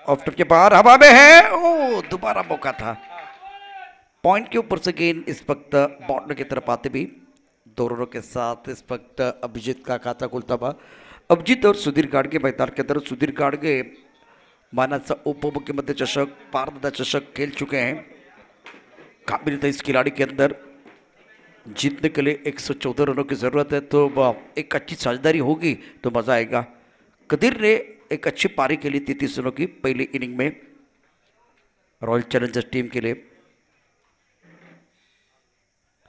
Of के बाहर हवा में है। ओ दोबारा मौका था। पॉइंट के ऊपर से गेंद इस वक्त बॉर्डर की तरफ आते भी दोनों के साथ इस वक्त अभिजीत का खाता खुलता हुआ। अभिजीत और सुधीर गाडगे मैदान के अंदर। सुधीर गाडगे मानस उप मुख्यमंत्री चषक पारदा चषक खेल चुके हैं। काबिलियत इस खिलाड़ी के अंदर जीतने के लिए 114 रनों की जरूरत है, तो एक अच्छी साझेदारी होगी तो मजा आएगा। कदीर ने एक अच्छी पारी के लिए 33 रनों की पहली इनिंग में रॉयल चैलेंजर्स टीम के लिए।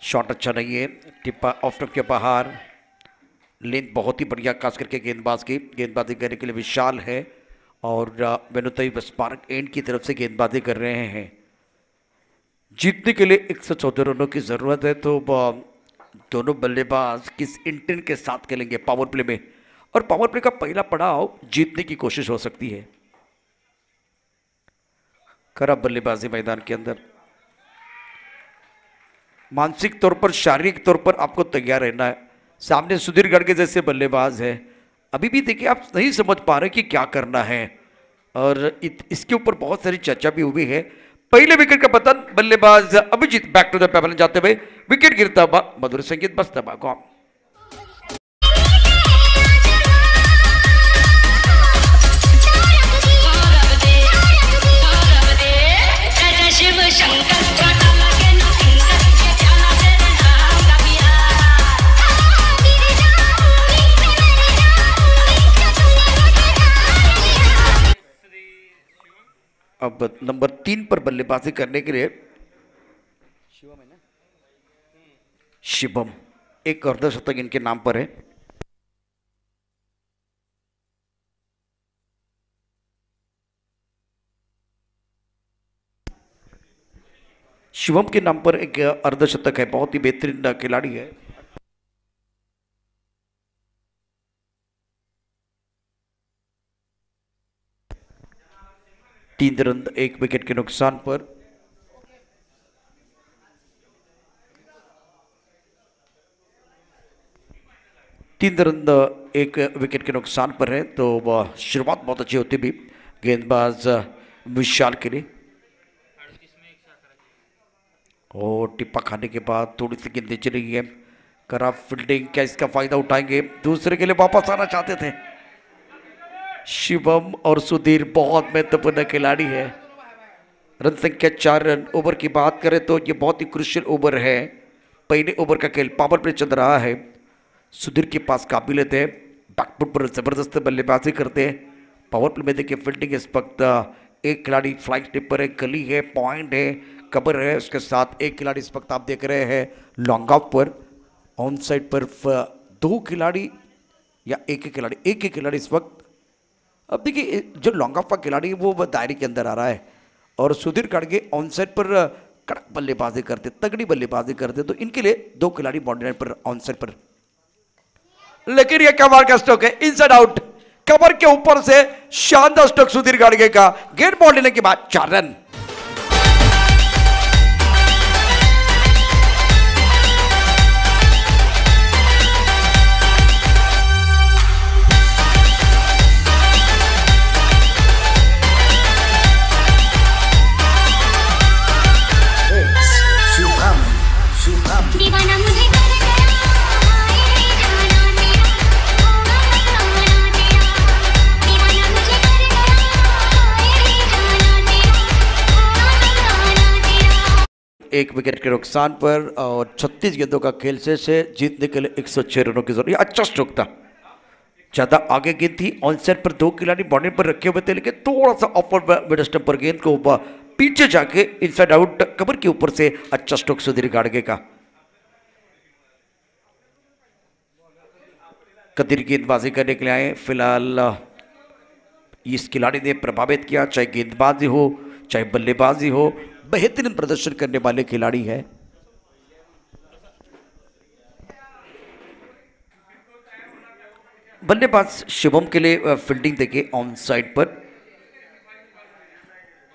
शॉट अच्छा नहीं है, टिप्पा ऑफ स्टंप के बाहर। लेंथ बहुत ही बढ़िया, खास करके गेंदबाज की गेंदबाजी करने के लिए विशाल है और वेनुतई स्पार्क एंड की तरफ से गेंदबाजी कर रहे हैं। जीतने के लिए 114 रनों की जरूरत है, तो दोनों बल्लेबाज किस इंटेंट के साथ खेलेंगे पावर प्ले में, और पावर प्ले का पहला पड़ाव जीतने की कोशिश हो सकती है। खराब बल्लेबाजी मैदान के अंदर। मानसिक तौर पर शारीरिक तौर पर आपको तैयार रहना है। सामने सुधीर गाडगे जैसे बल्लेबाज है, अभी भी देखिए आप नहीं समझ पा रहे कि क्या करना है, और इसके ऊपर बहुत सारी चर्चा भी हुई है। पहले विकेट का पतन, बल्लेबाज Abhijeet back to the pavilion जाते हुए विकेट गिरता हुआ, मधुर संगीत बजता हुआ। गॉन। अब नंबर 3 पर बल्लेबाजी करने के लिए शिवम, एक अर्धशतक इनके नाम पर है। शिवम के नाम पर एक अर्धशतक है, बहुत ही बेहतरीन खिलाड़ी है। तीन रन 1 विकेट के नुकसान पर। तीन रन 1 विकेट के नुकसान पर है, तो वह शुरुआत बहुत अच्छी होती भी गेंदबाज विशाल के लिए। और टिप्पा खाने के बाद थोड़ी सी गेंद चली रही है। खराब फील्डिंग, क्या इसका फायदा उठाएंगे? दूसरे के लिए वापस आना चाहते थे शिवम और सुधीर, बहुत महत्वपूर्ण खिलाड़ी है। रन संख्या 4 रन। ओवर की बात करें तो ये बहुत ही क्रुशियल ओवर है। पहले ओवर का खेल पावर प्ले चल रहा है। सुधीर के पास काबिलियत है, बैकफुट पर जबरदस्त बल्लेबाजी करते हैं। पावर प्ले में देखिए फील्डिंग इस वक्त एक खिलाड़ी फ्लाइंग टिप्पर है, गली है, पॉइंट है, कवर है, उसके साथ एक खिलाड़ी इस वक्त आप देख रहे हैं लॉन्ग ऑफ पर। ऑन साइड पर 2 खिलाड़ी या एक ही खिलाड़ी इस वक्त। अब देखिए जो लॉन्ग ऑफ का खिलाड़ी है वो दायरे के अंदर आ रहा है, और सुधीर गाडगे ऑन साइड पर कड़क बल्लेबाजी करते, तगड़ी बल्लेबाजी करते, तो इनके लिए 2 खिलाड़ी बाउंड्री लाइन पर ऑन साइड पर। लेकिन ये कवर का स्ट्रोक है, इनसाइड आउट। कवर के ऊपर से शानदार स्ट्रोक सुधीर गाडगे का। गेंद बॉल लेने के बाद 4 रन। एक विकेट के नुकसान पर और 36 गेंदों का खेल शेष है। जीतने के लिए 106 रनों की जरूरत। अच्छा स्ट्रोक था, ज्यादा आगे गेंद थी। ऑन साइड पर 2 खिलाड़ी बाउंड्री पर रखे हुए थे, लेकिन थोड़ा सा ऑफर मिड स्टंप पर गेंद को पीछे जाके इनसाइड आउट, कवर के ऊपर से अच्छा स्ट्रोक सुधीर गाडगे का। कदीर गेंदबाजी करने के लिए आए। फिलहाल इस खिलाड़ी ने प्रभावित किया, चाहे गेंदबाजी हो चाहे बल्लेबाजी हो, बेहतरीन प्रदर्शन करने वाले खिलाड़ी है। बल्लेबाज शिवम के लिए फील्डिंग देखिए ऑन साइड पर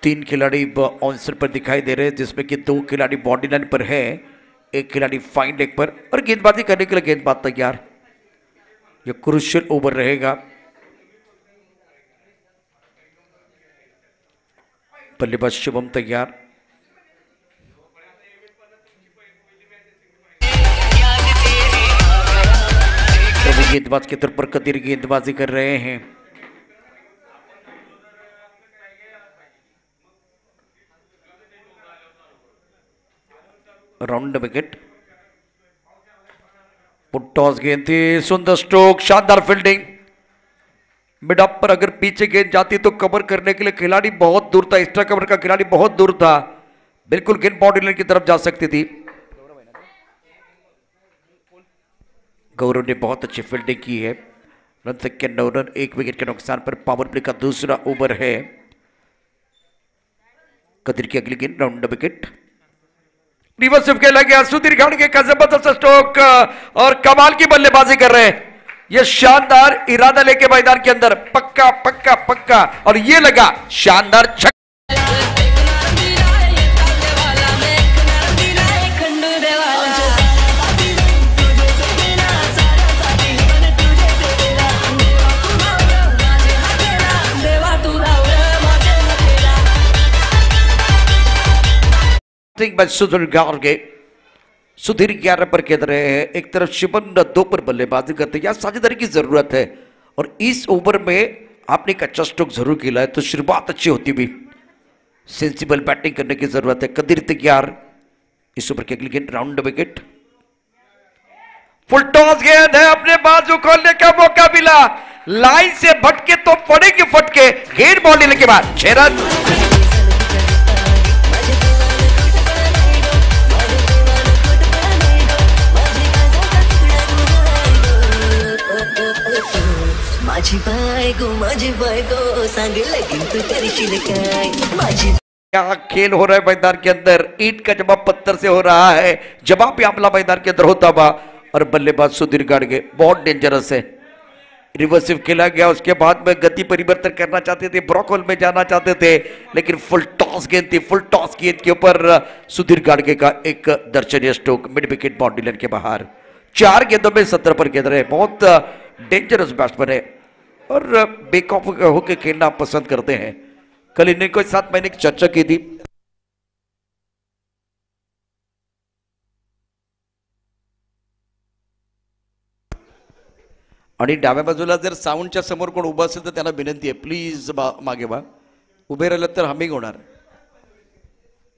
3 खिलाड़ी ऑन साइड पर दिखाई दे रहे हैं, जिसमें कि 2 खिलाड़ी बॉडी लाइन पर है, एक खिलाड़ी फाइन लेग पर, और गेंदबाजी करने के लिए गेंदबाज तैयार। यह क्रूशियल ओवर रहेगा। बल्लेबाज शुभम तैयार। गेंदबाज के तौर पर कदीर गेंदबाजी कर रहे हैं। Round wicket. टॉस गेंद थी, सुंदर स्ट्रोक, शानदार फील्डिंग। मिड ऑफ पर अगर पीछे गेंद जाती तो कवर करने के लिए खिलाड़ी बहुत दूर था, एक्स्ट्रा कवर का खिलाड़ी बहुत दूर था, बिल्कुल गेंद बाउंड्री लाइन की तरफ जा सकती थी। गौरव ने बहुत अच्छी फील्डिंग की है। रन संख्या 9 रन, 1 विकेट के नुकसान पर पावर प्ले का दूसरा ओवर है। कदीर की अगली गेंद, राउंड विकेट। रिवर्स खेला गया, सुधीर घाटगे का जबरदस्त स्ट्रोक और कमाल की बल्लेबाजी कर रहे हैं। यह शानदार इरादा लेके मैदान के अंदर, पक्का पक्का पक्का, और ये लगा शानदार छक्का। सुधीर 11 पर खेल रहे हैं, एक तरफ शिवन 2 पर बल्लेबाजी करते हैं। यहां साझेदारी की जरूरत है और इस ओवर में आपने एक अच्छा स्ट्रोक जरूर खेला है तो शुरुआत अच्छी होती भी। सेंसिबल बैटिंग करने की जरूरत है। कदीर तैयार। इस ओवर की अगली गेंद, राउंड विकेट। फुल टॉस गेंद है, अपने बाजू खोलने का मौका मिला, लाइन से भटके तो पड़ेगी फटके। गेंद बॉल लेने के बाद 6 रन। क्या खेल हो रहा है मैदान के अंदर। ईंट का जवाब पत्थर से हो रहा है, जवाब भी आमला मैदान के अंदर होता हुआ। और बल्लेबाज सुधीर घाटगे बहुत डेंजरस है। रिवर्सिव खेला गया, उसके बाद में गति परिवर्तन करना चाहते थे, ब्रॉकहोल में जाना चाहते थे, लेकिन फुल टॉस गेंद थी। फुल टॉस गेंद के ऊपर सुधीर घाटगे का एक दर्शनीय stroke mid wicket boundary line के बाहर। 4 गेंदों में 17 पर खेल रहे, बहुत डेंजरस बैट्समैन है और बेकऑफ होकर खेलना पसंद करते हैं। कल इन्हीं के साथ मैंने एक चर्चा की थी। आणि डाव्या बाजूला जर साऊंडच्या समोर कोण उभा असेल तर त्याला विनंती आहे, प्लीज मागे वा, उभे राहिलं तर हमिंग होणार।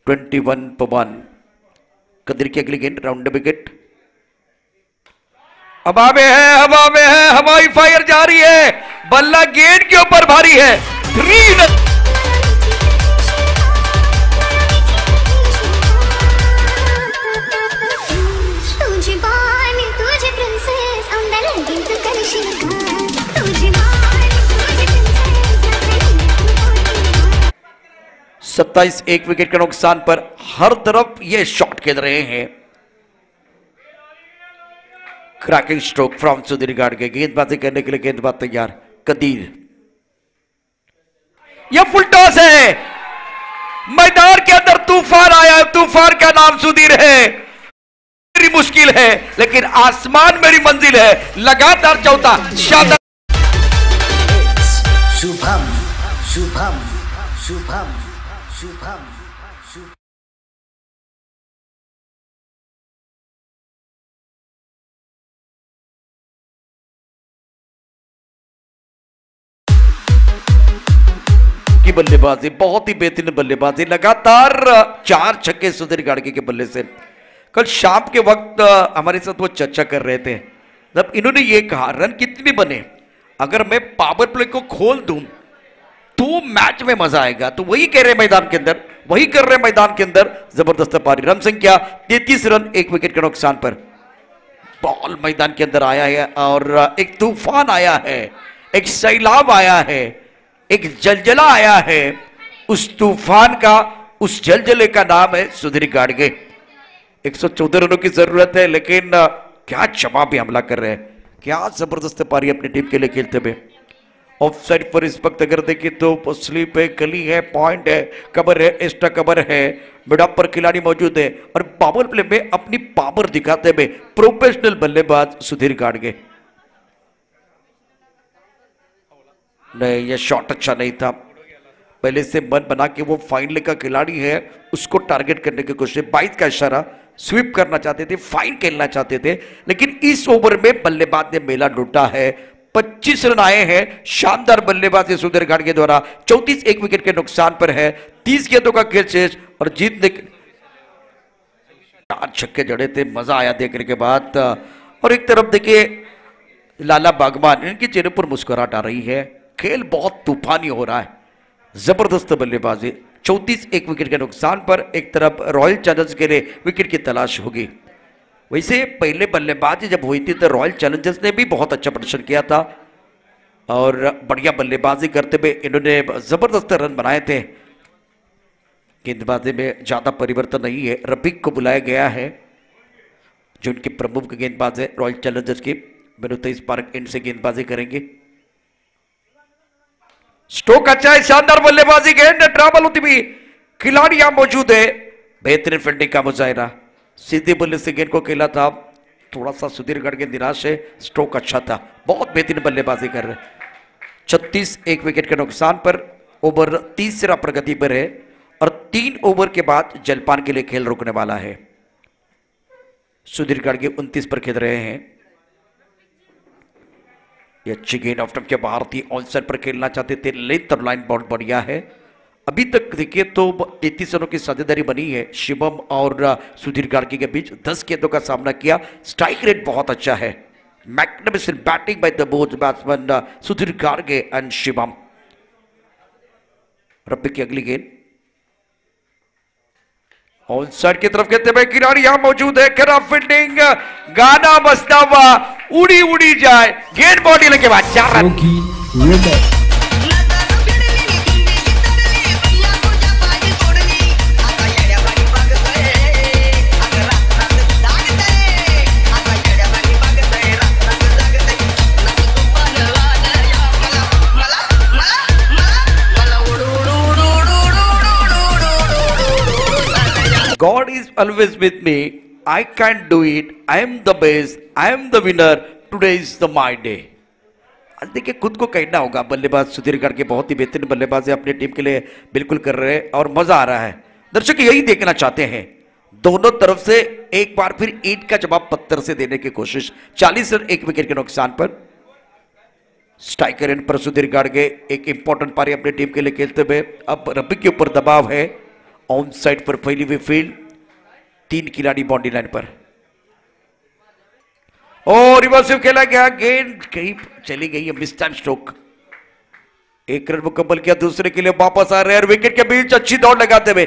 21 पर 1। कदीर की अगली गेंद, राउंड विकेट। हवा में है, हवा में है, हवाई फायर जारी है, बल्ला गेंद के ऊपर भारी है। 3 रन। सत्ताईस 1 विकेट के नुकसान पर हर तरफ ये शॉट खेल रहे हैं। क्रैकिंग स्ट्रोक फ्रॉम सुधीर घाटगे। गेंदबाजी करने के लिए गेंदबाज तैयार। कदीर, यह फुल टॉस है, मैदान के अंदर तूफान आया, तूफान का नाम सुधीर है। मेरी मुश्किल है लेकिन आसमान मेरी मंजिल है। लगातार चौथा शानदार। शुभम शुभम शुभम शुभम शुभम। की बल्लेबाजी, बहुत ही बेहतरीन बल्लेबाजी, लगातार 4 छक्के सुधीर घाटगे के बल्ले से। कल शाम के वक्त हमारे साथ वो चर्चा कर रहे थे, जब इन्होंने ये कहा रन कितने बने, अगर मैं पावर प्ले को खोल दूं तो मैच में मजा आएगा। तो वही कह रहे मैदान के अंदर, वही कर रहे मैदान के अंदर। जबरदस्त पारी। रन संख्या 33 रन, 1 विकेट के नुकसान पर। बॉल मैदान के अंदर आया है और एक तूफान आया है, एक सैलाब आया है, एक जलजला आया है। उस तूफान का, उस जलजले का नाम है सुधीर घाटगे। 114 रनों की जरूरत है, लेकिन क्या जवाबी हमला कर रहे हैं, क्या जबरदस्त पारी अपनी टीम के लिए खेलते हुए। ऑफ साइड पर इस वक्त अगर देखें तो स्लीप है, गली है, पॉइंट है, कवर है, एक्स्ट्रा कवर है, मिड ऑफ पर खिलाड़ी मौजूद है और पावर प्ले में अपनी पावर दिखाते हुए प्रोफेशनल बल्लेबाज सुधीर घाटगे। नहीं, ये शॉट अच्छा नहीं था। पहले से मन बना के वो फाइन का खिलाड़ी है, उसको टारगेट करने की कोशिश, 22 का इशारा, स्वीप करना चाहते थे, फाइन खेलना चाहते थे, लेकिन इस ओवर में बल्लेबाज ने मेला लूटा है। 25 रन आए हैं। शानदार बल्लेबाजी सुधीर गाड़ के द्वारा। 34 एक विकेट के नुकसान पर है। 30 गेंदों का खेल शेष और जीतने 4 छक्के जड़े थे, मजा आया देखने के बाद। और एक तरफ देखिए लाला बागवान, इनके चेहरे पर मुस्कुराहट आ रही है। खेल बहुत तूफानी हो रहा है, जबरदस्त बल्लेबाजी। 34 एक विकेट के नुकसान पर एक तरफ रॉयल चैलेंजर्स के लिए विकेट की तलाश होगी। वैसे पहले बल्लेबाजी जब हुई थी तो रॉयल चैलेंजर्स ने भी बहुत अच्छा प्रदर्शन किया था और बढ़िया बल्लेबाजी करते हुए इन्होंने जबरदस्त रन बनाए थे। गेंदबाजी में ज्यादा परिवर्तन नहीं है। रफीक को बुलाया गया है, जो उनके प्रमुख गेंदबाज है रॉयल चैलेंजर्स की। विनोद पार्क एंड से गेंदबाजी करेंगे। स्टोक अच्छा है, शानदार बल्लेबाजी, गेंद ट्रैवल होती हुई खिलाड़ी यहां मौजूद है। बेहतरीन फील्डिंग का मुजाहिरा, सीधे बल्ले से गेंद को खेला था। थोड़ा सा सुधीर गढ़ के निराश है। स्ट्रोक अच्छा था, बहुत बेहतरीन बल्लेबाजी कर रहे। 36 एक विकेट के नुकसान पर ओवर तीसरा प्रगति पर है और 3 ओवर के बाद जलपान के लिए खेल रुकने वाला है। सुधीर गढ़ के 29 पर खेल रहे हैं। ये अच्छी गेंद ऑफ के बाहर थी, ऑन साइड पर खेलना चाहते थे। लेंथ और लाइन बहुत बढ़िया है। अभी तक देखिए तो 33 रनों की साझेदारी बनी है शिवम और सुधीर गार्गी के बीच। 10 गेंदों का सामना किया। स्ट्राइक रेट बहुत अच्छा है। Magnificent batting by the both batsman Sudhir गार्गे and Shivam. Rafiq की अगली गेंद ऑन साइड की तरफ कहते हुए खिलाड़ी यहां मौजूद है। खराब फील्डिंग, गाना बजता हुआ उड़ी उड़ी जाए, गेंद बॉडी लगे बाद 4 run. God is always with me. I can't do it. I am the best. I am the winner. Today is the my day. आज देखिए खुद को कहना होगा। बल्लेबाज सुधीर गढ़ के बहुत ही बेहतरीन बल्लेबाजी अपनी टीम के लिए बिल्कुल कर रहे हैं और मजा आ रहा है। दर्शक यही देखना चाहते हैं। दोनों तरफ से एक बार फिर ईंट का जवाब पत्थर से देने की कोशिश। 40 रन एक विकेट के नुकसान पर। स्ट्राइकर एंड पर सुधीर गढ़ के एक इंपॉर्टेंट पारी अपनी टीम के लिए खेलते हुए। अब रफीक के ऊपर दबाव है। ऑन साइड पर फैली हुई फील्ड, 3 खिलाड़ी बाउंड्री लाइन पर और रिवर्सिव खेला गया। गेंद कहीं चली गई है, मिस टाइम स्ट्रोक। 1 रन मुकम्मल किया। दूसरे के लिए वापस आ रहे हैं। विकेट के बीच अच्छी दौड़ लगाते हुए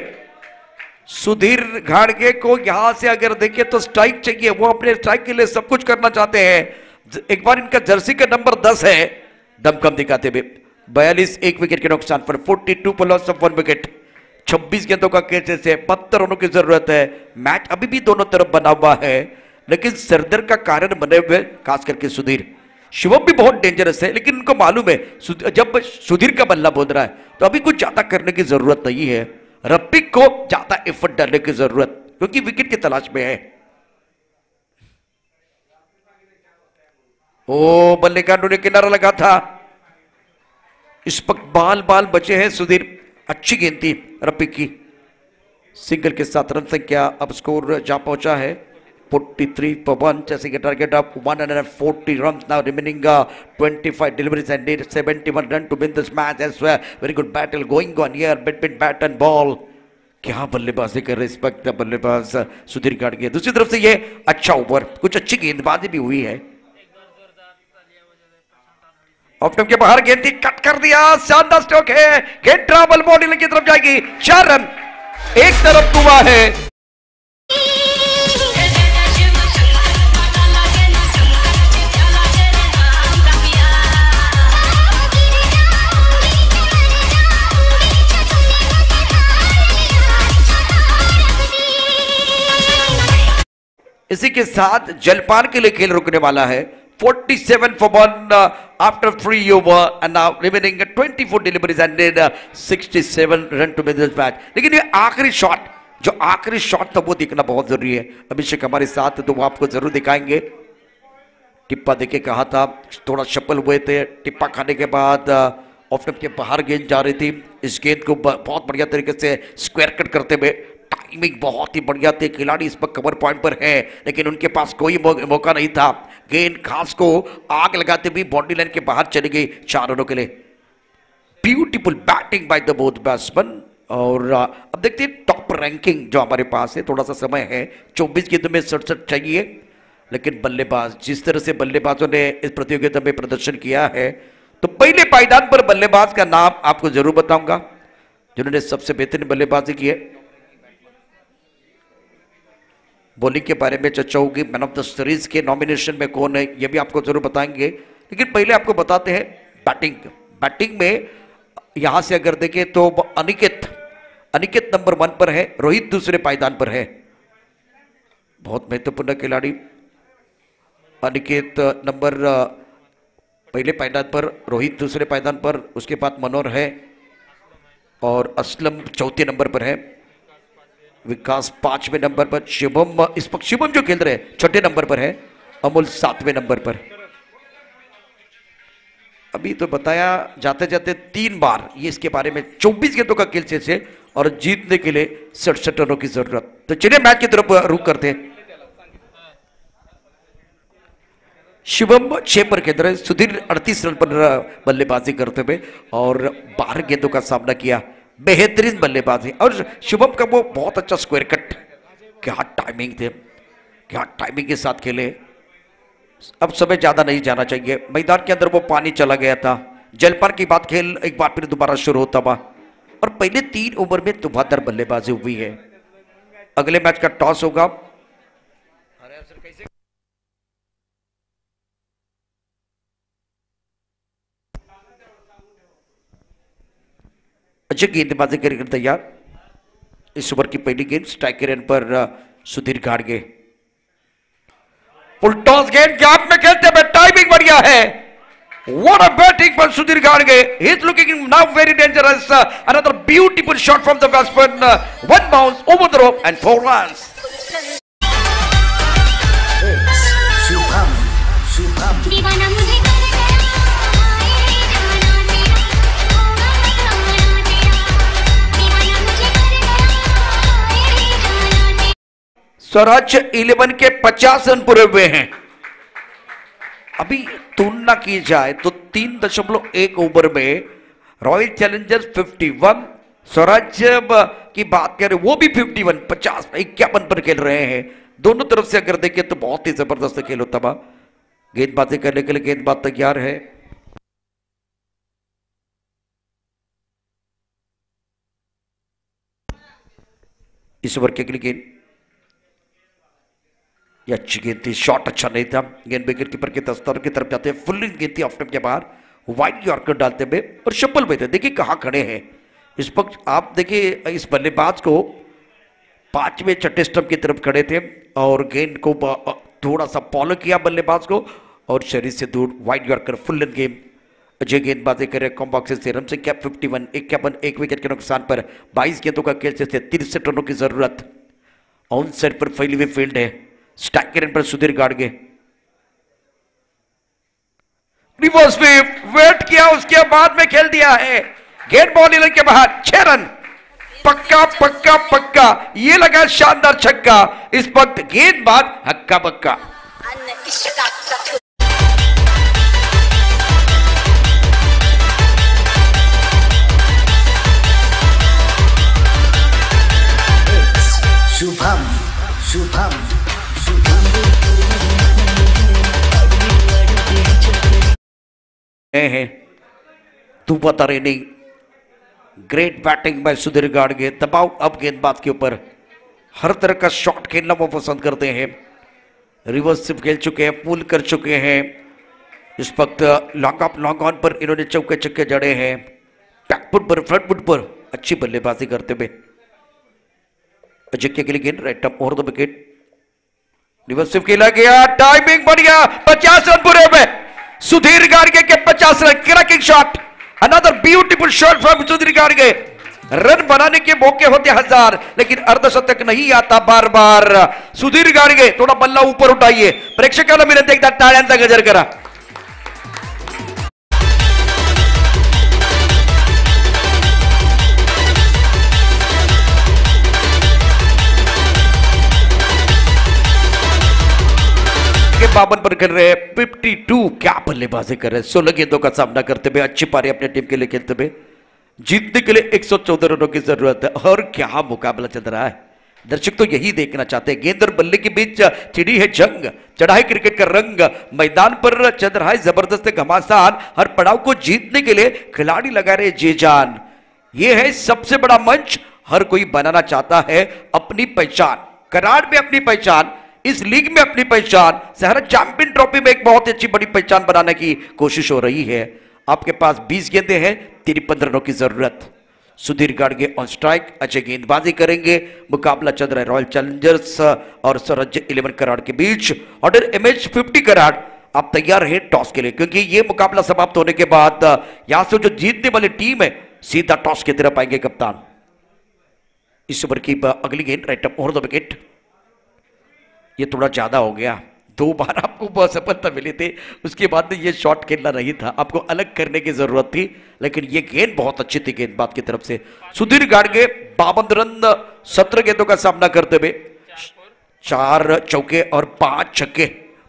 सुधीर घाड़गे को यहां से अगर देखिए तो स्ट्राइक चाहिए। वो अपने स्ट्राइक के लिए सब कुछ करना चाहते हैं। एक बार इनका जर्सी का नंबर 10 है, दमखम दिखाते हुए। 42 एक विकेट के नुकसान पर। 42 पर लॉस ऑफ 1 विकेट। 26 गेंदों का कैसे से 72 रनों की जरूरत है। मैच अभी भी दोनों तरफ बना हुआ है, लेकिन सरदर्द का कारण बने हुए खास करके सुधीर। शिवम भी बहुत डेंजरस है, लेकिन उनको मालूम है जब सुधीर का बल्ला बोल रहा है तो अभी कुछ ज्यादा करने की जरूरत नहीं है। रफीक को ज्यादा एफर्ट डालने की जरूरत, क्योंकि विकेट की तलाश में है। ओ बल्ले का ने किनारा लगा था। इस वक्त बाल बचे हैं सुधीर। अच्छी गेंद थी रफीक की। सिंगल के साथ रन संख्या अब स्कोर जा पहुंचा है 43 for 1, chasing a target of 140 runs now, remaining 25 deliveries and need 71 run to win this match as well. Very good battle going on here between bat and ball. क्या बल्लेबाजी कर रहे इस वक्त बल्लेबाज सुधीर गाड़गे। दूसरी तरफ से ये अच्छा ओवर, कुछ अच्छी गेंदबाजी भी हुई है। ऑफ के बाहर गेंद कट कर दिया। शानदार स्ट्रोक है। गेंद ट्रैवल बॉडी की तरफ जाएगी। 4 रन एक तरफ हुआ है। इसी के साथ जलपान के लिए खेल रुकने वाला है। 47 for 1 after 3 over and now remaining 24 deliveries and did 67 run to win this match. लेकिन ये आखिरी शॉट, जो आखिरी शॉट था वो देखना बहुत जरूरी है। अभिषेक हमारे साथ तो वो आपको जरूर दिखाएंगे। टिप्पा देके कहा था, थोड़ा शफल हुए थे। टिप्पा खाने के बाद ऑफ स्टंप के बाहर गेंद जा रही थी। इस गेंद को बहुत बढ़िया तरीके से स्क्वायर कट करते हुए, टाइमिंग बहुत ही बढ़िया थी। खिलाड़ी इस पर कवर पॉइंट पर है, लेकिन उनके पास कोई मौका नहीं था। गेंद घास को आग लगाते हुए बाउंड्री लाइन के बाहर चली गई 4 रनों के लिए। Beautiful batting by the both batsman. और अब देखते हैं टॉप रैंकिंग जो हमारे पास है। थोड़ा सा समय है, 24 गेंदों में 67 चाहिए, लेकिन बल्लेबाज जिस तरह से बल्लेबाजों ने इस प्रतियोगिता में प्रदर्शन किया है, तो पहले पायदान पर बल्लेबाज का नाम आपको जरूर बताऊंगा जिन्होंने सबसे बेहतरीन बल्लेबाजी की है। बॉलिंग के बारे में चर्चा होगी, मैन ऑफ द सीरीज के नॉमिनेशन में कौन है यह भी आपको जरूर बताएंगे, लेकिन पहले आपको बताते हैं बैटिंग में यहां से अगर देखें तो अनिकेत नंबर 1 पर है, रोहित दूसरे पायदान पर है। बहुत महत्वपूर्ण खिलाड़ी अनिकेत नंबर पहले पायदान पर, रोहित दूसरे पायदान पर, उसके बाद मनोहर है और असलम चौथे नंबर पर है, विकास 5वें नंबर पर, शिवम इस वक्त शिवम जो खेल रहे हैं 6ठे नंबर पर है, अमूल 7वें नंबर पर। अभी तो बताया जाते जाते 3 बार ये इसके बारे में 24 गेंदों का खेल से और जीतने के लिए 67 रनों की जरूरत। तो चलिए मैच की तरफ रुख करते हैं। शिवम 6 पर खेल रहे, सुधीर 38 रन पर बल्लेबाजी करते हुए और 12 गेंदों का सामना किया। बेहतरीन बल्लेबाजी और शिवम का वो बहुत अच्छा स्क्वायर कट, क्या टाइमिंग थे, क्या टाइमिंग के साथ खेले। अब समय ज्यादा नहीं जाना चाहिए, मैदान के अंदर वो पानी चला गया था। जलपान की बात खेल एक बार फिर दोबारा शुरू होता हुआ और पहले 3 ओवर में धुआंधार बल्लेबाजी हुई है। अगले मैच का टॉस होगा। अच्छी गेंदबाजी करके तैयार। इस ओवर की पहली गेंद स्ट्राइक के रन पर सुधीर गाड़गे। फुल टॉस गेंद गैप में खेलते हुए टाइमिंग बढ़िया है। What a batting by Sudhir Garge. He's looking now very dangerous. Another beautiful shot from the batsman. One bounce over the rope and 4 runs. Swaraj 11 के 50 रन पूरे हुए हैं। अभी तुलना की जाए तो 3.1 ओवर में रॉयल चैलेंजर्स 51, स्वराज की बात करें वो भी 51, 51 पर खेल रहे हैं। दोनों तरफ से अगर देखें तो बहुत ही जबरदस्त खेल होता है। गेंदबाजी करने के लिए गेंदबाज तैयार है। इस ओवर के लिए गेंद ये अच्छी गेंद थी, शॉट अच्छा नहीं था। गेंद विकेट कीपर के दस्तर की तरफ जाते हैं, फुल गेंद थी ऑफ स्टंप के बाहर, वाइड यॉर्कर डालते हुए और शफल में थे। देखिए कहां खड़े हैं इस वक्त, आप देखिए इस बल्लेबाज को 5वें 6ठे स्टंप की तरफ खड़े थे और गेंद को थोड़ा सा फॉलो किया बल्लेबाज को और शरीर से दूर wide yorker full game. Ajay गेंदबाजी करे कॉम बॉक्सेस से रन से कैप 51, 51 एक विकेट के नुकसान पर 22 गेंदों का खेल से 63 रनों की जरूरत। ऑन साइड पर फैली हुई फील्ड है। स्ट्राइक रन पर सुधीर गाड़गे, रिवर्स में वेट किया, उसके बाद में खेल दिया है। गेंद बॉल लाइन के बाहर 6 रन। पक्का पक्का पक्का, ये लगा शानदार छक्का। इस वक्त गेंदबाज हक्का बक्का। शुभम शुभम हैं तू पता रही नहीं। Great batting bye Sudhir Gadge. दबाव अब गेंदबाज के ऊपर, हर तरह का शॉट खेलना वो पसंद करते हैं। रिवर्स सिर्फ खेल चुके हैं, पुल कर चुके हैं। इस वक्त लॉन्ग ऑफ लॉन्ग ऑन पर इन्होंने चौके चक्के जड़े हैं। बैकफुट पर फ्रंट फुट पर अच्छी बल्लेबाजी करते हुए अजय के लिए गेंद right up over the wicket. Reverse सिर्फ खेला गया, टाइमिंग बढ़िया, 50 रन पूरे हुए। सुधीर गाड़गे के 50 run, cracking shot, another beautiful shot from Sudhir Gadge. Run बनाने के मौके होते 1000, लेकिन अर्धशतक नहीं आता बार बार। सुधीर गाड़गे थोड़ा बल्ला ऊपर उठाइए, प्रेक्षकांना विनंती एकदा टाळ्यांचा गजर करा। 52 पर खेल रहे हैं 52। क्या बल्लेबाजी कर रहे हैं, 16 गेंदों का सामना करते हुए अच्छी पारी अपने टीम के लिए खेलते हुए। जीतने के लिए 114 रनों की जरूरत है और क्या मुकाबला चल रहा है। दर्शक तो यही देखना चाहते हैं। गेंद और बल्ले के बीच छिड़ी है जंग, चढ़ाई क्रिकेट का रंग, मैदान पर चल रहा है जबरदस्त घमासान। हर पड़ाव को जीतने के लिए खिलाड़ी लगा रहे जी जान। ये है सबसे बड़ा मंच, हर कोई बनाना चाहता है अपनी पहचान। कराड़ में अपनी पहचान, इस लीग में अपनी पहचान, शहर चैंपियन ट्रॉफी में एक बहुत अच्छी बड़ी पहचान बनाने की कोशिश हो रही है। आपके पास 20 गेंदें हैं, 53 रनों की जरूरत। सुधीर गाड़गे ऑन स्ट्राइक, अच्छे गेंदबाजी करेंगे। मुकाबला चल रहा है रॉयल चैलेंजर्स और स्वराज्य 11 कराड़ के बीच। ऑर्डर MH50 कराड़, आप तैयार हैं टॉस के लिए, क्योंकि ये मुकाबला समाप्त होने के बाद यहां से जो जीतने वाली टीम है सीधा टॉस की तरफ आएंगे कप्तान। इस ओवर की अगली गेंद right up over the wicket. ये थोड़ा ज्यादा हो गया, 2 बार आपको सफलता मिली थी, उसके बाद ये शॉट खेलना नहीं था, आपको अलग करने की जरूरत थी, लेकिन ये गेंद बहुत अच्छी थी गेंदबाज की तरफ से। सुधीर गाड़गे 52 रन 17 गेंदों का सामना करते हुए, 4 चौके और 5 छक्के,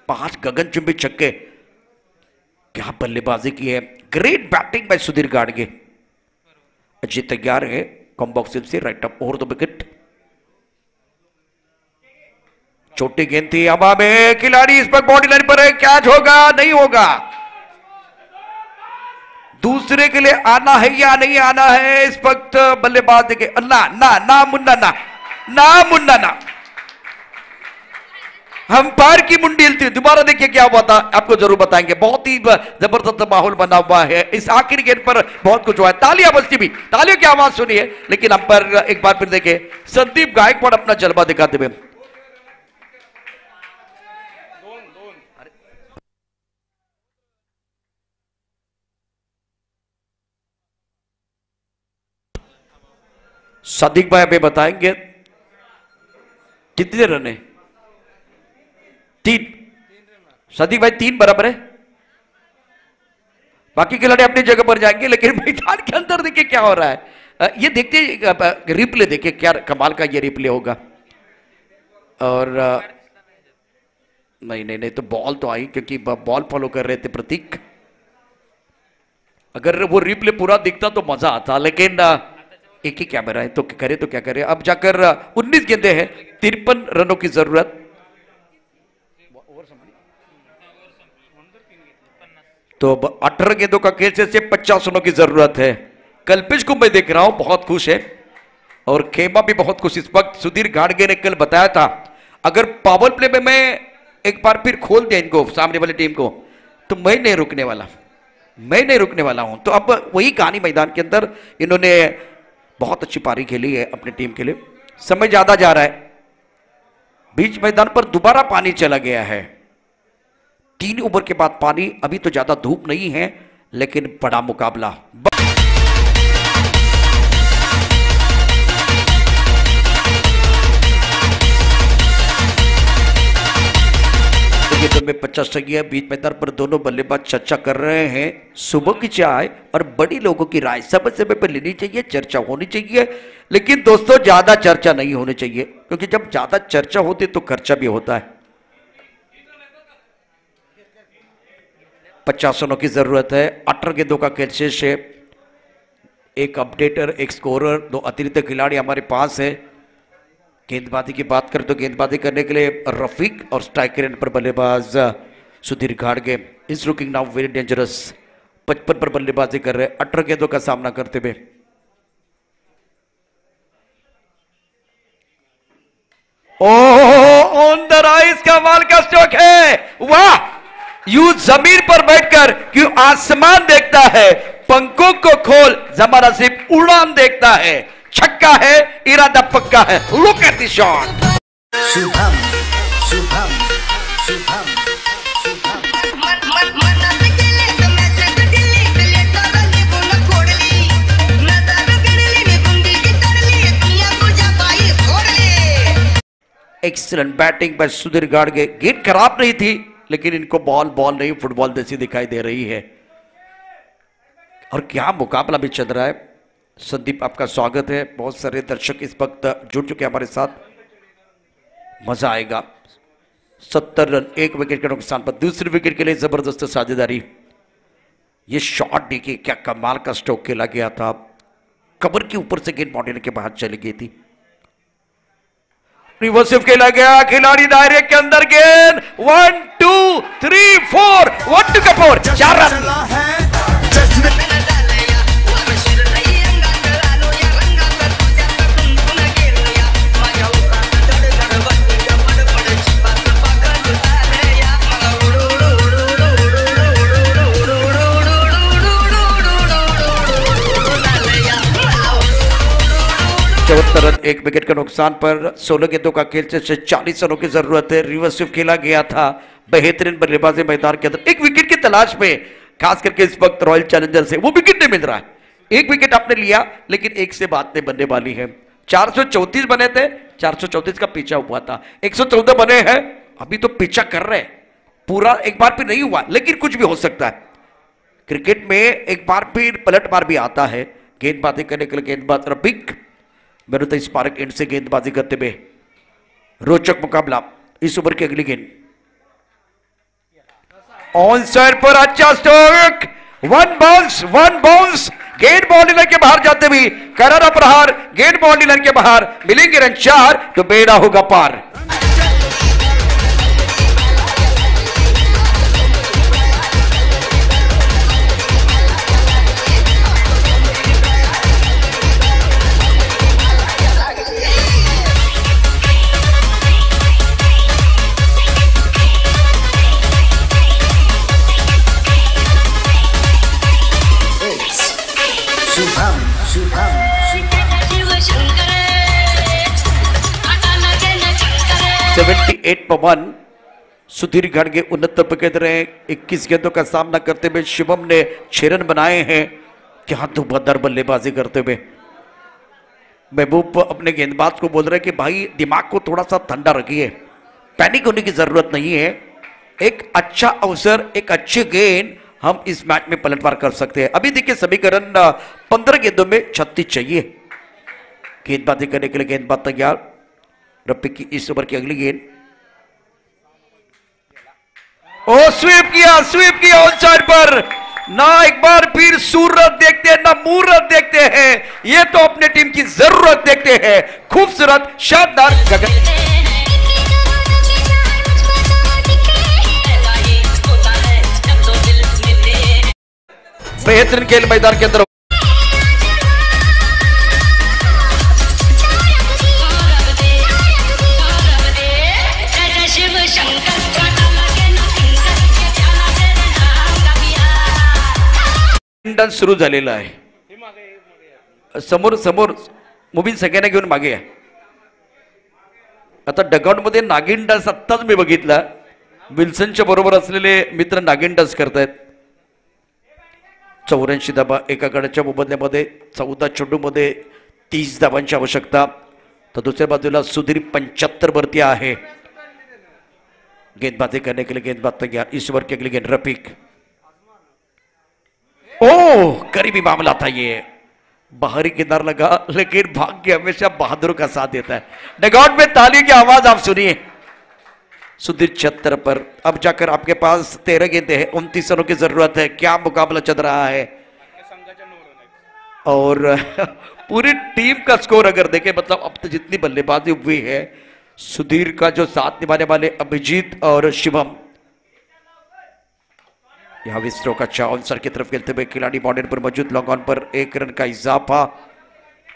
5 गगनचुंबी छक्के। क्या बल्लेबाजी की है, great batting bye Sudhir Gadge. Ajay तैयार है कॉम्बॉक्सिल से right up over the wicket. छोटी गेंद थी हवा में, खिलाड़ी इस पर बॉडी लाइन पर है, कैच होगा नहीं होगा। दूसरे के लिए आना है या नहीं आना है इस वक्त बल्लेबाज देखे। ना ना ना मुन्ना ना, ना मुन्ना ना, हम पार की मुंडी हिलती। दोबारा देखिए क्या हुआ था, आपको जरूर बताएंगे। बहुत ही जबरदस्त माहौल बना हुआ है इस आखिरी गेंद पर, बहुत कुछ हुआ है। तालियां बजती भी, तालियों की आवाज सुनिए, लेकिन हम पर एक बार फिर देखे संदीप गायकवाड़ अपना जलवा दिखाते हुए। सादिक भाई हमें बताएंगे कितने रन है। 3। सादिक भाई 3 बराबर है, बाकी खिलाड़ी अपनी जगह पर जाएंगे, लेकिन मैदान के अंदर देखिए क्या हो रहा है। ये देखते रिप्ले देखिए, क्या कमाल का ये रिप्ले होगा। और नहीं नहीं नहीं, तो बॉल तो आई, क्योंकि बॉल फॉलो कर रहे थे प्रतीक। अगर वो रिप्ले पूरा दिखता तो मजा आता, लेकिन एक ही कैमरा है तो करे तो क्या करे। अब जाकर 19 गेंदे हैं, 53 रनों की जरूरत। तो 18 गेंदों का खेल से 50 रनों की जरूरत है। कल्पेश को मैं देख रहा हूं बहुत खुश है, और खेमा भी बहुत खुश। इस वक्त सुधीर गाड़गे ने कल बताया था, अगर पावर प्ले में मैं एक बार फिर खोल दिया इनको, सामने वाली टीम को, तो मैं नहीं रुकने वाला, मैं नहीं रुकने वाला हूं। तो अब वही कहानी मैदान के अंदर, इन्होंने बहुत अच्छी पारी खेली है अपनी टीम के लिए। समय ज्यादा जा रहा है, बीच मैदान पर दोबारा पानी चला गया है। 3 ओवर के बाद पानी, अभी तो ज्यादा धूप नहीं है, लेकिन बड़ा मुकाबला। में 50 चाहिए। बीच मैदान पर दोनों बल्लेबाज चर्चा कर रहे हैं। सुबह की चाय और बड़ी लोगों की राय समय समय पर लेनी चाहिए, चर्चा होनी चाहिए, लेकिन दोस्तों ज्यादा चर्चा नहीं होनी चाहिए, क्योंकि जब ज्यादा चर्चा होती तो खर्चा भी होता है। 50 रनों की जरूरत है। 18 गेंदों का खेल शेष है। एक अपडेटर, एक स्कोरर, 2 अतिरिक्त खिलाड़ी हमारे पास है। गेंदबाजी की बात करें तो गेंदबाजी करने के लिए रफीक और स्ट्राइकर एंड पर बल्लेबाज Sudhir Gadge is looking now very dangerous. 55 पर बल्लेबाजी कर रहे हैं, 18 गेंदों का सामना करते हुए। ओह, ऑन द राइज, कमाल का स्ट्रोक है, वाह। यू जमीन पर बैठकर क्यों आसमान देखता है, पंखों को खोल जमाना सिर्फ उड़ान देखता है। छक्का है, इरादा पक्का है। Look at the shot. Shubham Shubham Shubham excellent batting bye Sudhir Gadge. गेंद खराब नहीं थी, लेकिन इनको बॉल नहीं, फुटबॉल जैसी दिखाई दे रही है। और क्या मुकाबला भी चल रहा है। संदीप, आपका स्वागत है। बहुत सारे दर्शक इस वक्त जुड़ चुके हमारे साथ, मजा आएगा। 70 रन, 1 विकेट के नुकसान पर। दूसरी विकेट के लिए जबरदस्त साझेदारी। ये शॉट देखिए क्या कमाल का स्ट्रोक खेला गया था, कबर के ऊपर से गेंद बाउंड्री के बाहर चली गई थी। रिवर्सिव खेला गया, खिलाड़ी दायरे के अंदर, गेंद 1 2 3 4 1 2 4 4 रन। रन, 1 विकेट के नुकसान पर। 16 गेंदों का खेल से 40 रनों की जरूरत है। रिवर्सिव खेला गया था, बेहतरीन बल्लेबाजी मैदान के अंदर। 1 विकेट की तलाश में, खास करके इस वक्त रॉयल चैलेंजर्स से वो विकेट नहीं मिल रहा है। 1 विकेट आपने लिया, लेकिन 1 से बात नहीं बनने वाली है। 434 बने थे, 434 का पीछा हुआ था, 114 बने हैं, अभी तो पीछा कर रहे हैं। पूरा एक बार भी नहीं हुआ, लेकिन कुछ भी हो सकता है। क्रिकेट में एक बार फिर पलटवार भी आता है। गेंदबाजी करने के लिए गेंदबाज रफीक मेहनत स्पार्क एंड से गेंदबाजी करते हुए रोचक मुकाबला। इस ओवर की अगली गेंद ऑन साइड पर, अच्छा स्ट्रोक, 1 बाउंस, गेंद बाउंड्री लाइन के बाहर जाते हुए करारा प्रहार, गेंद बाउंड्री लाइन के बाहर, मिलेंगे रन 4 तो बेड़ा होगा पार। पवन सुधीर घाटगे 69 विकेट रहे। 21 गेंदों का सामना करते हुए शिवम ने 6 रन बनाए हैं। क्या धुआंधार बल्लेबाजी करते हुए महबूब अपने गेंदबाज को बोल रहे हैं कि भाई दिमाग को थोड़ा सा ठंडा रखिए, पैनिक होने की जरूरत नहीं है। एक अच्छा अवसर, एक अच्छी गेंद, हम इस मैच में पलटवार कर सकते हैं। अभी देखिए समीकरण 15 गेंदों में 36 चाहिए। गेंदबाजी करने के लिए गेंदबाज तैयार। रफीक की इस ओवर की अगली गेंद, ओ स्वीप किया ऑन साइड पर। ना एक बार फिर सूरत देखते हैं, ना मूरत देखते हैं, ये तो अपने टीम की जरूरत देखते हैं। खूबसूरत शानदार गगन, बेहतरीन खेल मैदान के अंदर। सुरू झालेला आहे। समोर मुबीन सगळ्यांना घेऊन मागे आहे। आता डगआउट मध्ये नागिन डान्स आत्ताच मी बघितला। विल्सनच्या बरोबर असलेले मित्र नागिन डान्स करतायत। 84 धाबा एका गडाच्या मोबदल्यामध्ये 14 चेंडूमध्ये 30 धाबांची आवश्यकता। तर दुसऱ्या बाजूला सुधीर 75 वरती आहे। गेंदबाजी करने के लिए गेंदबाज तैयार। इस ओवर की अगली गेंद रफीक, ओह करीबी मामला था ये, बाहरी किनार लगा, लेकिन भाग्य हमेशा बहादुर का साथ देता है। डगआउट में ताली की आवाज आप सुनिए। सुधीर 76 पर। अब जाकर आपके पास 13 गेंदें हैं, 29 रनों की जरूरत है। क्या मुकाबला चल रहा है, और पूरी टीम का स्कोर अगर देखें, मतलब अब तक जितनी बल्लेबाजी हुई है, सुधीर का जो साथ निभाने वाले अभिजीत और शिवम, यहां विस्ट्रोक अच्छा आंसर की तरफ खेलते हुए खिलाड़ी बाउंड्री पर मौजूद। लॉन्ग ऑन पर 1 रन का इजाफा।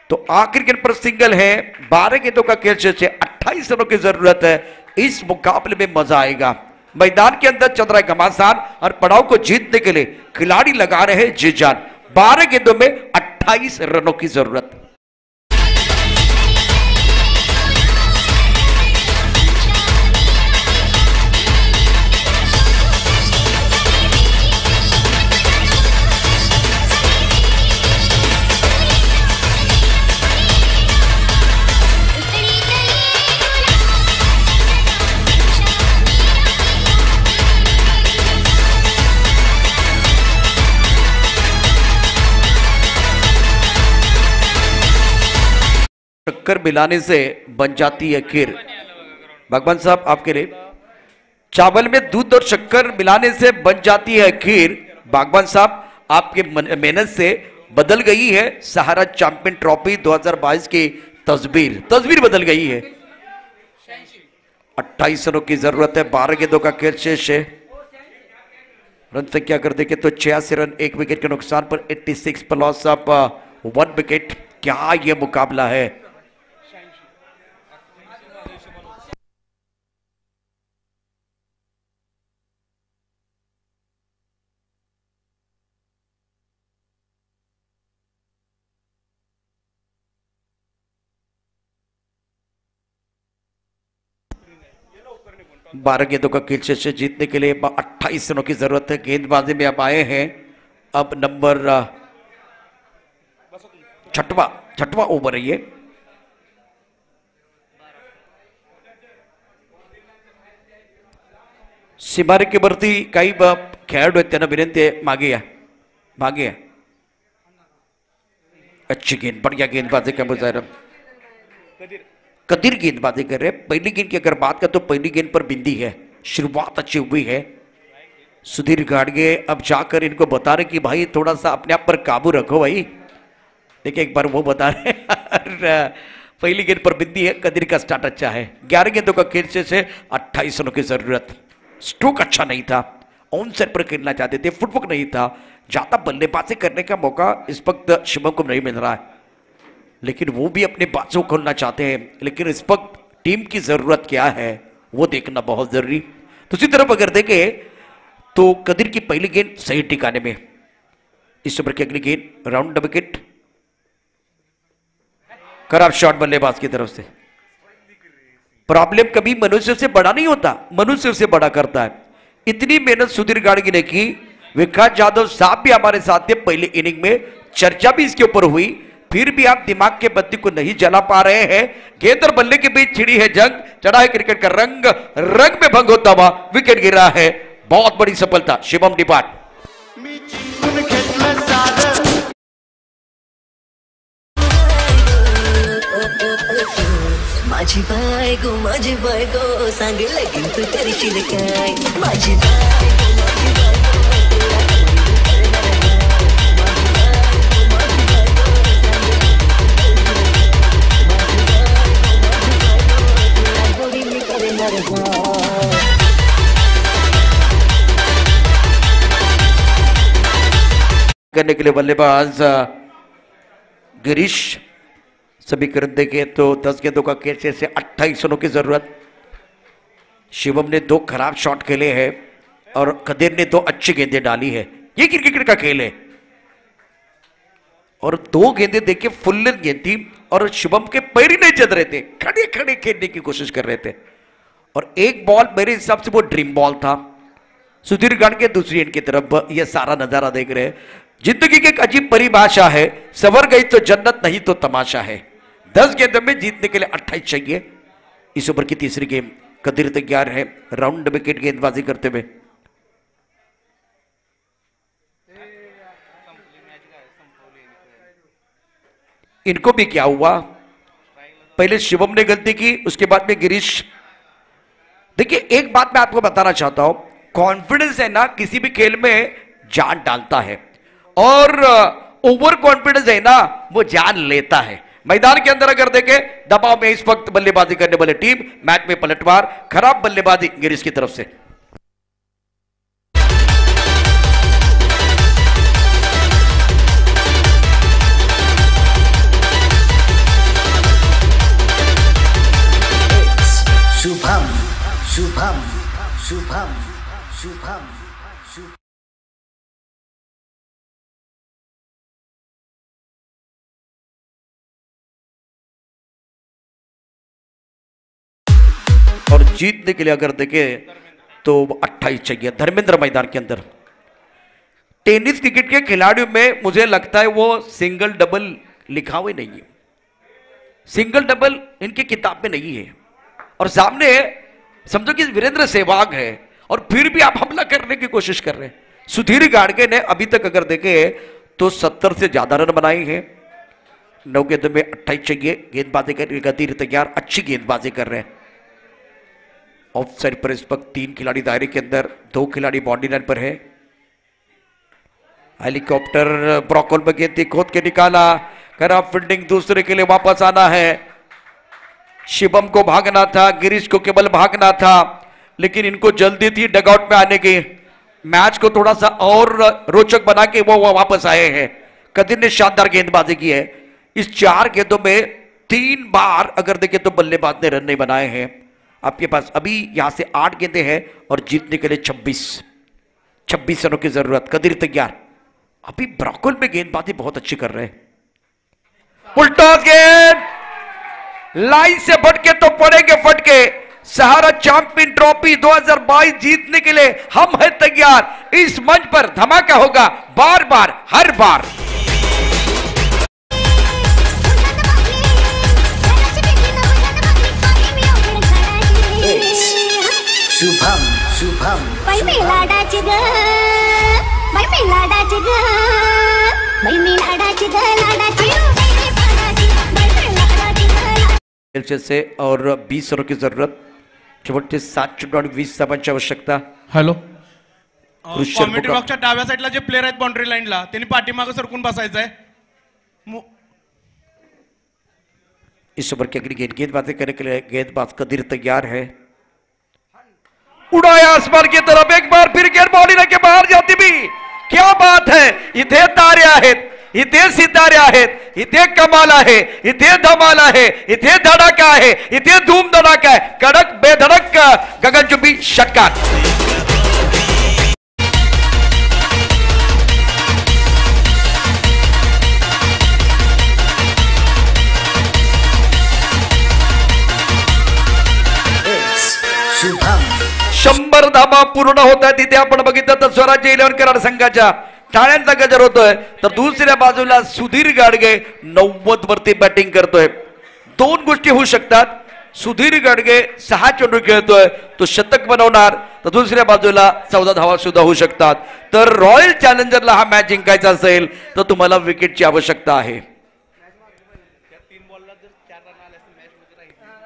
तो आखिरी गेंद पर सिंगल है। 12 गेंदों का खेल से 28 रनों की जरूरत है। इस मुकाबले में मजा आएगा। मैदान के अंदर चल रहा है घमासान, और पड़ाव को जीतने के लिए खिलाड़ी लगा रहे हैं जी जान। 12 गेंदों में 28 रनों की जरूरत। टक्कर मिलाने से बन जाती है खीर। भगवान साहब आपके लिए चावल में दूध और शक्कर मिलाने से बन जाती है खीर। बागवान साहब, आपके मेहनत से बदल गई है सहारा चैंपियन ट्रॉफी 2022 की तस्वीर बदल गई है। 28 रनों की जरूरत है, 12 गेंदों का खेल शेष है। रन संख्या कर देखें तो 86 रन, 1 विकेट के नुकसान पर 86 पर लॉस ऑफ 1 विकेट। क्या यह मुकाबला है। 12 गेंदों का खेल शेष जीतने के लिए 28 रनों की जरूरत है। गेंदबाजी में अब आए हैं, अब नंबर छठवां ओवर है ये। सीमारे के वरती काही खेळाडू आहेत, त्यांना विनंती आहे मागे या। अच्छी गेंद, बढ़िया गेंदबाजी का मुजाहिरा। कदीर गेंदबाजी कर रहे हैं। पहली गेंद की अगर बात करें तो पहली गेंद पर बिंदी है, शुरुआत अच्छी हुई है। सुधीर गाडगे अब जाकर इनको बता रहे कि भाई थोड़ा सा अपने आप पर काबू रखो भाई। देखिए एक बार वो बता रहे हैं। पहली गेंद पर बिंदी है, कदीर का स्टार्ट अच्छा है। 11 गेंदों का खेल शेष है, 28 रनों की जरूरत। स्ट्रोक अच्छा नहीं था, ऑन सेट पर खेलना चाहते थे, फुटवर्क नहीं था, ज्यादा बल्लेबाजी करने का मौका इस वक्त शुभम को नहीं मिल रहा है, लेकिन वो भी अपने बाजू खोलना चाहते हैं। लेकिन इस वक्त टीम की जरूरत क्या है वो देखना बहुत जरूरी। दूसरी तरफ अगर देखें तो कदीर की पहली गेंद सही ठिकाने में। इस ओवर की अगली गेंद राउंड विकेट, खराब शॉट बल्लेबाज की तरफ से। प्रॉब्लम कभी मनुष्य से बड़ा नहीं होता, मनुष्य से बड़ा करता है। इतनी मेहनत सुधीर गाडगे ने की। विकास यादव साहब भी हमारे साथ थे पहले इनिंग में, चर्चा भी इसके ऊपर हुई, फिर भी आप दिमाग के बत्ती को नहीं जला पा रहे हैं। गेंद और बल्ले के बीच छिड़ी है जंग, चढ़ा है क्रिकेट का रंग, रंग में भंग होता हुआ विकेट गिरा है। बहुत बड़ी सफलता शिवम डिपाट। माझी बायको सांग लगीन तू करशील काय। करने के लिए बल्लेबाज गिरीश। सभी कर देंगे तो 10 गेंदों का खेल शेष से 28 रनों की जरूरत। शिवम ने 2 खराब शॉट खेले हैं और कदीर ने 2 अच्छी गेंदें डाली है। ये क्रिकेट का खेल है। और 2 गेंदें देखिए फुल लेंथ गेंद थी और शिवम के पैर ही नहीं चल रहे थे, खड़े खड़े खेलने की कोशिश कर रहे थे। और एक बॉल मेरे हिसाब से वो ड्रीम बॉल था। सुधीर गाडगे दूसरी एंड की तरफ ये सारा नजारा देख रहे हैं। जिंदगी की एक अजीब परिभाषा है, सवर गई तो जन्नत, नहीं तो तमाशा है। 10 गेंदों में जीतने के लिए 28 चाहिए। इस ओवर की तीसरी गेम, कदीर तैयार है राउंड विकेट गेंदबाजी करते हुए। इनको भी क्या हुआ, पहले शिवम ने गलती की, उसके बाद में गिरीश। देखिए एक बात मैं आपको बताना चाहता हूं, कॉन्फिडेंस है ना किसी भी खेल में जान डालता है, और ओवर कॉन्फिडेंस है ना वो जान लेता है। मैदान के अंदर अगर देखें दबाव में इस वक्त बल्लेबाजी करने वाली टीम, मैच में पलटवार, खराब बल्लेबाजी गिरीश की तरफ से। शुभम शुभम शुभम शुभम शुभम। और जीतने के लिए अगर देखें तो 28 चाहिए। धर्मेंद्र मैदान के अंदर टेनिस क्रिकेट के खिलाड़ियों में मुझे लगता है वो सिंगल डबल लिखा हुआ नहीं है, सिंगल डबल इनकी किताब में नहीं है। और सामने समझो कि वीरेंद्र सहवाग है और फिर भी आप हमला करने की कोशिश कर रहे हैं। सुधीर गाडगे ने अभी तक अगर देखे तो 70 से ज्यादा रन बनाए हैं। 9 गेंदों में 28 चाहिए। गेंदबाजी कर कदीर तैयार, अच्छी गेंदबाजी कर रहे हैं। ऑफ साइड पर इस वक्त 3 खिलाड़ी दायरे के अंदर, 2 खिलाड़ी बाउंड्री लाइन पर है। हेलीकॉप्टर ब्रॉकॉल में गेंद खोद के निकाला, खराब फील्डिंग, दूसरे के लिए वापस आना है। शिवम को भागना था, गिरीश को केवल भागना था, लेकिन इनको जल्दी थी डगआउट में आने की। मैच को थोड़ा सा और रोचक बना के वो वापस आए हैं। कदीर ने शानदार गेंदबाजी की है। इस 4 गेंदों में 3 बार अगर देखें तो बल्लेबाज ने रन नहीं बनाए हैं। आपके पास अभी यहां से 8 गेंदें हैं और जीतने के लिए 26 रनों की जरूरत। कदीर तैयार। अभी ब्रॉकॉल में गेंदबाजी बहुत अच्छी कर रहे हैं। उल्टा गेंद लाइन से फटके तो पड़ेंगे फटके। सहारा चैंपियन ट्रॉफी 2022 जीतने के लिए हम हैं तैयार। इस मंच पर धमाका होगा बार बार, हर बार। शुभम शुभम से और 20 रनों की जरूरत। 7 धावांची आवश्यकता। हॅलो, क्रुशियल कॉमेडी बॉक्सच्या डाव्या साईडला जे प्लेयर आहेत बाउंड्री लाईनला, त्यांनी पाठीमागे सरकून बसायचंय। इस ओवर की अगली गेंदबाजी करने के लिए गेंदबाज कदीर तैयार है। उड़ाया आसमान की तरफ, एक बार फिर गेंद बाउंड्री के बाहर जाती भी। क्या बात है, इथे तारे आहेत, इथे सितारे आहेत, इथे कमाल आहे, इथे धमाल आहे, इथे धडाका आहे, इथे धूम धडाका आहे। कडक बेधडक गगनचुंबी षटकार। शुभम 100 धावा पूर्ण होत आहेत। तिथे आपण बघितलं तर स्वराज्य 11 कराड संघाच्या टाळ्यांचा गजर होतोय, तर दुसऱ्या बाजूला सुधीर गाडगे 90 वरती बॅटिंग करतोय। 2 गोष्टी होऊ शकतात। सुधीर गाडगे 6 चेंडू खेळतोय, तो शतक बनवणार, तर दुसऱ्या बाजूला 14 धावा सुद्धा होऊ शकतात। तर रॉयल चॅलेंजरला हा मॅच जिंकायचा असेल तर तुम्हाला विकेटची आवश्यकता आहे।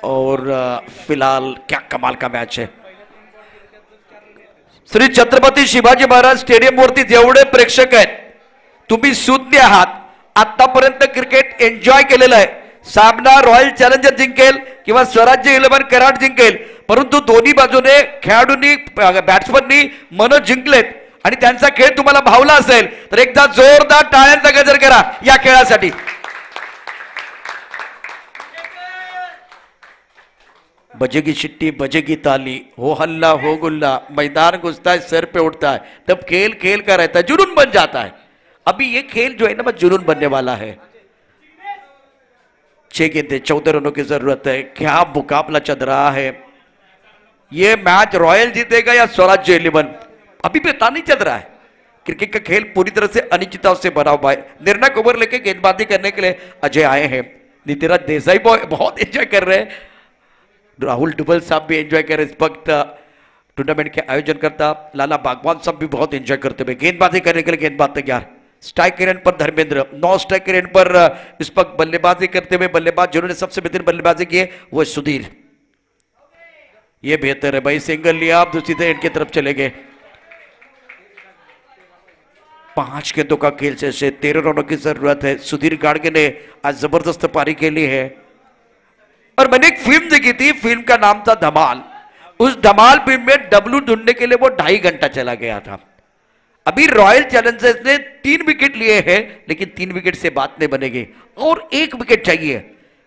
और फिलहाल क्या कमाल का मैच है। श्री छत्रपती शिवाजी महाराज स्टेडियम वरती जेवढे प्रेक्षक आहेत, तुम्ही शून्य आहात। आतापर्यंत क्रिकेट एन्जॉय केलेलं आहे। सामना रॉयल चॅलेंजर जिंकेल किंवा स्वराज्य 11 कराड जिंकेल, परंतु दोन्ही बाजूने खेळाडूंनी बॅट्समननी मन जिंकलेत आणि त्यांचा खेळ तुम्हाला भावला असेल तर एकदा जोरदार टाळ्यांचा गजर करा या खेळासाठी। बजेगी चिट्ठी, बजेगी ताली, हो हल्ला हो गुल्ला, मैदान घुसता है सर पे उठता है, तब खेल खेल का रहता है, जुनून बन जाता है। अभी ये खेल जो है ना, जुनून बनने वाला है। 6 गेंदें 14 रनों की जरूरत है। क्या मुकाबला चल रहा है। ये मैच रॉयल जीतेगा या स्वराज्य 11, अभी पता नहीं चल रहा है। क्रिकेट का खेल पूरी तरह से अनिश्चितता से भरा हुआ है। निर्णायक ओवर लेके गेंदबाजी करने के लिए अजय आए हैं। नितिराज देसाई बहुत एंजॉय कर रहे हैं। राहुल डुबल साहब भी एंजॉय कर रहे इस वक्त। टूर्नामेंट के आयोजन करता लाला बागवान साहब भी बहुत एंजॉय करते हुए गेंदबाजी करने के लिए गेंदबाज तैयार। स्ट्राइक रेंज पर धर्मेंद्र, 9 स्ट्राइक रेंज पर इस वक्त बल्लेबाजी करते हुए बल्लेबाज जिन्होंने सबसे बेहतरीन बल्लेबाजी की है वो सुधीर। ये बेहतर है भाई, सिंगल लिया, आप दूसरी तरह इनकी तरफ चले गए। 5 गेंदों का खेल से 13 रनों की जरूरत है। सुधीर गाडगे ने आज जबरदस्त पारी खेली है। और मैंने एक फिल्म देखी थी, फिल्म का नाम था धमाल। उस धमाल फिल्म में डब्लू ढूंढने के लिए वो 2.5 घंटा चला गया था। अभी रॉयल चैलेंजर्स ने 3 विकेट लिए हैं, लेकिन 3 विकेट से बात नहीं बनेगी और 1 विकेट चाहिए,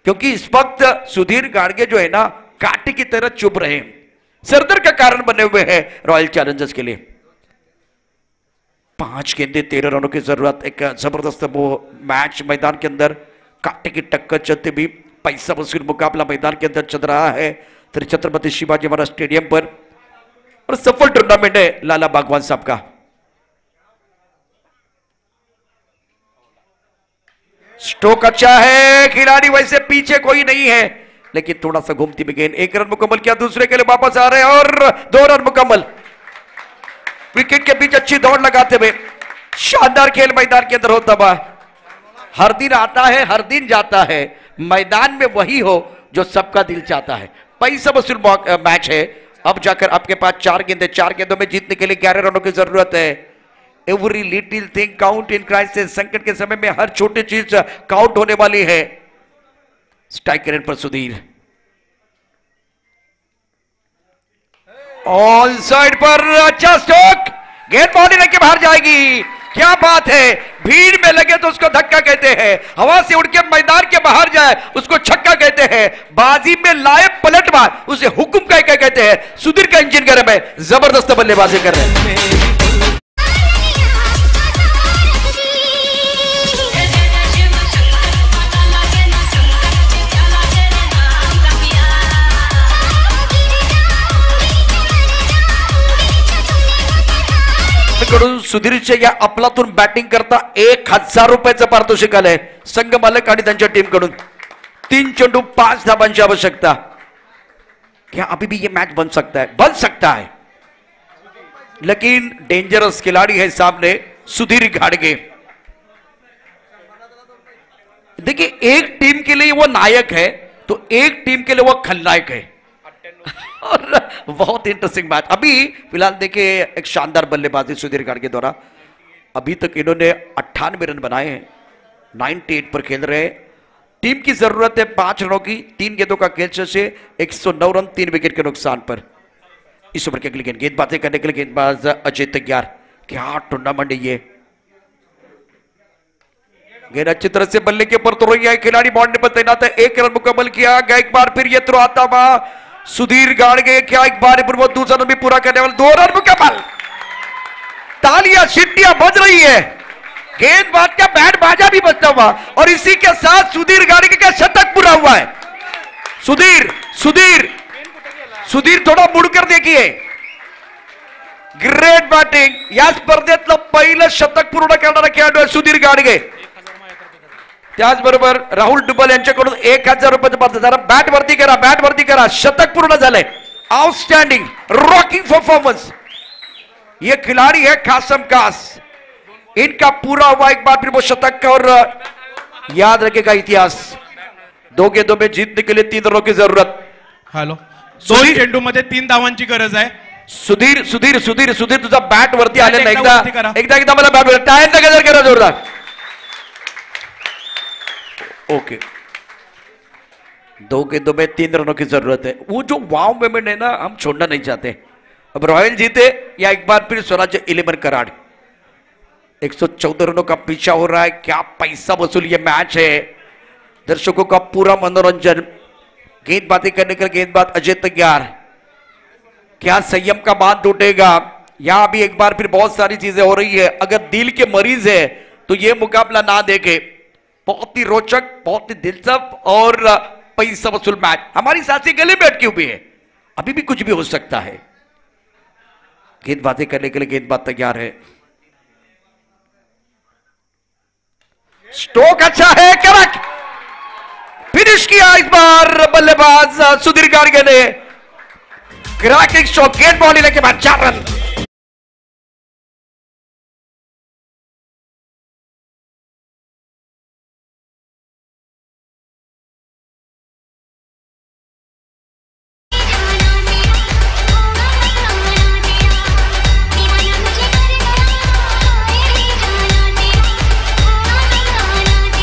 क्योंकि इस वक्त सुधीर गाडगे जो है ना कांटे की तरह चुभ रहे हैं, सरदर्द का कारण बने हुए हैं रॉयल चैलेंजर्स के लिए। 5 गेंदे 13 रनों की जरूरत। एक जबरदस्त वो मैच मैदान के अंदर कांटे की टक्कर चलते भी पैसा वसूल मुकाबला मैदान के अंदर चल रहा है श्री छत्रपति शिवाजी महाराज स्टेडियम पर, और सफल टूर्नामेंट है लाला बागवान साहब का। स्ट्रोक अच्छा है, खिलाड़ी वैसे पीछे कोई नहीं है, लेकिन थोड़ा सा घूमती भी गेंद। 1 रन मुकम्मल किया, दूसरे के लिए वापस आ रहे हैं और 2 रन मुकम्मल। विकेट के बीच अच्छी दौड़ लगाते हुए शानदार खेल मैदान के अंदर होता हुआ। हर दिन आता है, हर दिन जाता है, मैदान में वही हो जो सबका दिल चाहता है। पैसा वसूल मैच है अब जाकर आपके पास 4 गेंदें, 4 गेंदों में जीतने के लिए 11 रनों की जरूरत है। Every little thing count in crisis, संकट के समय में हर छोटी चीज काउंट होने वाली है। स्ट्राइक रेट पर सुधीर, ऑन साइड पर अच्छा स्ट्रोक, गेंद बाउंड्री लेके बाहर जाएगी। क्या बात है, भीड़ में लगे तो उसको धक्का कहते हैं, हवा से उड़ के मैदान के बाहर जाए उसको छक्का कहते हैं, बाजी में लाए पलटवार उसे हुक्म कह कहते हैं। सुधीर का इंजन गर्म है, जबरदस्त बल्लेबाजी कर रहे हैं। सुधीरच्या या अपलातून बॅटिंग करता 1000 रुपयाचं पारितोषिक आलंय संघ मालक आणि त्यांच्या टीम कडून। 3 चेंडू 5 धाबांची आवश्यकता। क्या अभी भी ये मैच बन सकता है, लेकिन डेंजरस खिलाड़ी है सामने सुधीर घाडगे। देखिए, एक टीम के लिए वो नायक है तो एक टीम के लिए वो खलनायक है। और बहुत इंटरेस्टिंग मैच। अभी फिलहाल देखिए एक शानदार बल्लेबाजी सुधीर घाडगे द्वारा। अभी तक इन्होंने 98 रन बनाए हैं, 98 पर खेल रहे हैं। टीम की जरूरत है 5 रनों की, 3 गेंदों का खेल से 109 रन 3 विकेट के नुकसान पर। इस ओवर के अगली गेंदबाजी करने के लिए गेंदबाज अजय तैयार। क्या टूर्नामेंट है ये, गेंद अच्छी तरह से बल्ले के ऊपर तो रही है, खिलाड़ी बाउंड्री पर तैनात है। 1 रन मुकम्मल किया गया, एक बार फिर ये थ्रो आता हुआ सुधीर घाडगे। क्या एक बार फिर वो दूसरा रन भी पूरा करने वाले, 2 रन मुकम्मल। तालियां सीटियां बज रही है, गेंदबाज का बैट बाजा भी बजता हुआ और इसी के साथ सुधीर घाडगे का शतक पूरा हुआ है। सुधीर सुधीर सुधीर थोडा मुडकर देखिए, ग्रेट बॅटिंग। या स्पर्धेतलं पहिलं शतक पूर्ण करणारा खेळाडू आहे सुधीर घाडगे। त्याचबरोबर राहुल डुबल यांच्याकडून 1000 रुपयाचं पारितोषिक। जरा बॅट वरती करा, शतक पूर्ण झालंय। आउटस्टैंडिंग रॉकिंग परफॉर्मेंस, ये खिलाड़ी है कासम कास, इनका पूरा हुआ एक बार फिर वो शतक। और याद रखेगा इतिहास, 2 गेंदों में जीतने के लिए 3 रनों की जरूरत। हॅलो, 2 चेंडू मध्ये 3 धावांची गरज आहे। सुधीर सुधीर सुधीर सुधीर तुझा बॅट वरती आलेला एकदा एकदा मला बॅट टायरचा गजर करा जोरदार। ओके, 2 गेंदों में 3 रनों की जरूरत है। वो जो वाव मोमेंट है ना, हम छोड़ना नहीं चाहते। अब रॉयल जीते या एक बार फिर स्वराज्य 11 कराड़, 114 रनों का पीछा हो रहा है। क्या पैसा वसूल ये मैच है, दर्शकों का पूरा मनोरंजन। गेंदबाजी करने के लिए गेंदबाज अजय तैयार। क्या संयम का बांध टूटेगा, यहां भी एक बार फिर बहुत सारी चीजें हो रही है। अगर दिल के मरीज है तो ये मुकाबला ना देखे। बहुत ही रोचक, बहुत ही दिलचस्प और पैसा वसूल मैच। हमारी सांसें गले में अटकी हुई है, अभी भी कुछ भी हो सकता है। गेंदबाजी करने के लिए गेंदबाज तैयार है। स्ट्रोक अच्छा है, करेक्ट फिनिश किया इस बार बल्लेबाज सुधीर घाडगे ने। क्रैकिंग स्ट्रोक, गेंद बाउंड्री लेके बाद 4 रन।